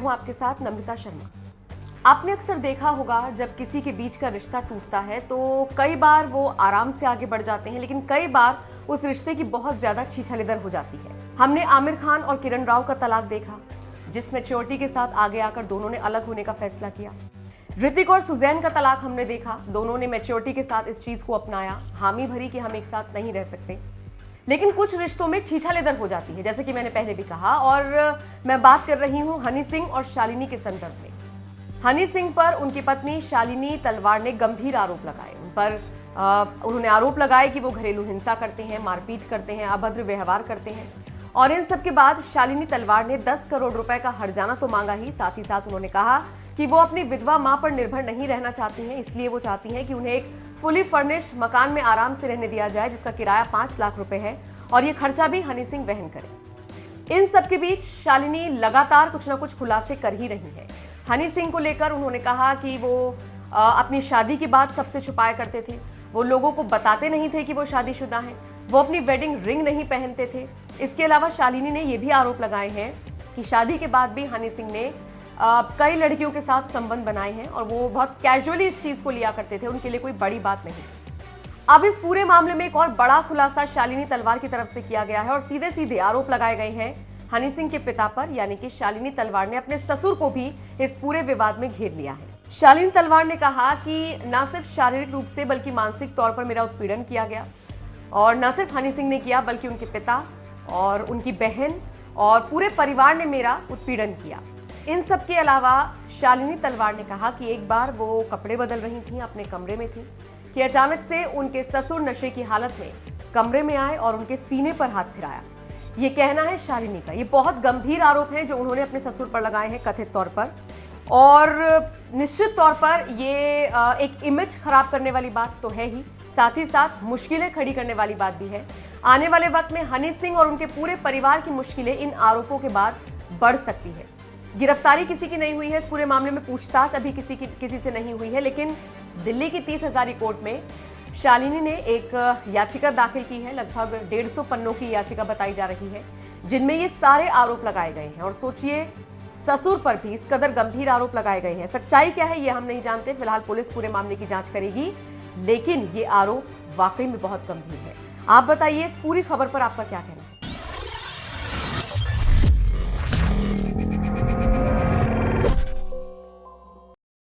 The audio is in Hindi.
हूं आपके साथ नम्रता शर्मा। आपने अक्सर देखा होगा जब किसी के बीच का रिश्ता टूटता है तो कई बार वो आराम से आगे बढ़ जाते हैं, लेकिन कई बार उस रिश्ते की बहुत ज्यादा छीछालेदर हो जाती है। हमने आमिर खान और किरण राव का तलाक देखा, जिस मैच्योरिटी के साथ आगे आकर दोनों ने अलग होने का फैसला किया। ऋतिक और सुजैन का तलाक हमने देखा, दोनों ने मैच्योरिटी के साथ इस चीज को अपनाया, हामी भरी कि हम एक साथ नहीं रह सकते। लेकिन कुछ रिश्तों में छीछालेदर हो जाती है, जैसे कि मैंने पहले भी कहा, और मैं बात कर रही हूं हनी सिंह और शालिनी के संदर्भ में। हनी सिंह पर उनकी पत्नी शालिनी तलवार ने गंभीर आरोप लगाए। उन पर उन्होंने आरोप लगाए कि वो घरेलू हिंसा करते हैं, मारपीट करते हैं, अभद्र व्यवहार करते हैं। और इन सब के बाद शालिनी तलवार ने 10 करोड़ रुपए का हर्जाना तो मांगा ही, साथ ही साथ उन्होंने कहा कि वो अपनी विधवा मां पर निर्भर नहीं रहना चाहती हैं, इसलिए वो चाहती हैं कि उन्हें एक फुली फर्निश्ड मकान में आराम से रहने दिया जाए, जिसका किराया 5 लाख रुपए है और ये खर्चा भी हनी सिंह वहन करें। इन सब के बीच शालिनी लगातार कुछ न कुछ खुलासे कर ही रही है। हनी सिंह को लेकर उन्होंने कहा कि वो अपनी शादी की बात सबसे छुपाया करते थे, वो लोगों को बताते नहीं थे कि वो शादीशुदा हैं, वो अपनी वेडिंग रिंग नहीं पहनते थे। इसके अलावा शालिनी ने यह भी आरोप लगाए हैं कि शादी के बाद भी हनी सिंह ने कई लड़कियों के साथ संबंध बनाए हैं और वो बहुत कैजुअली इस चीज को लिया करते थे, उनके लिए कोई बड़ी बात नहीं। अब इस पूरे मामले में एक और बड़ा खुलासा शालिनी तलवार की तरफ से किया गया है और सीधे सीधे आरोप लगाए गए हैं हनी सिंह के पिता पर, यानी कि शालिनी तलवार ने अपने ससुर को भी इस पूरे विवाद में घेर लिया है। शालिनी तलवार ने कहा कि न सिर्फ शारीरिक रूप से बल्कि मानसिक तौर पर मेरा उत्पीड़न किया गया, और न सिर्फ हनी सिंह ने किया बल्कि उनके पिता और उनकी बहन और पूरे परिवार ने मेरा उत्पीड़न किया। इन सब के अलावा शालिनी तलवार ने कहा कि एक बार वो कपड़े बदल रही थीं, अपने कमरे में थीं, कि अचानक से उनके ससुर नशे की हालत में कमरे में आए और उनके सीने पर हाथ फिराया। ये कहना है शालिनी का। ये बहुत गंभीर आरोप हैं जो उन्होंने अपने ससुर पर लगाए हैं कथित तौर पर, और निश्चित तौर पर ये एक इमेज खराब करने वाली बात तो है ही, साथ ही साथ मुश्किलें खड़ी करने वाली बात भी है। आने वाले वक्त में हनी सिंह और उनके पूरे परिवार की मुश्किलें इन आरोपों के बाद बढ़ सकती है। गिरफ्तारी किसी की नहीं हुई है, इस पूरे मामले में पूछताछ अभी किसी से नहीं हुई है, लेकिन दिल्ली की 30 हजारी कोर्ट में शालिनी ने एक याचिका दाखिल की है। लगभग 150 पन्नों की याचिका बताई जा रही है, जिनमें ये सारे आरोप लगाए गए हैं। और सोचिए, ससुर पर भी इस कदर गंभीर आरोप लगाए गए हैं। सच्चाई क्या है ये हम नहीं जानते, फिलहाल पुलिस पूरे मामले की जांच करेगी, लेकिन ये आरोप वाकई में बहुत गंभीर है। आप बताइए, इस पूरी खबर पर आपका क्या कहना है?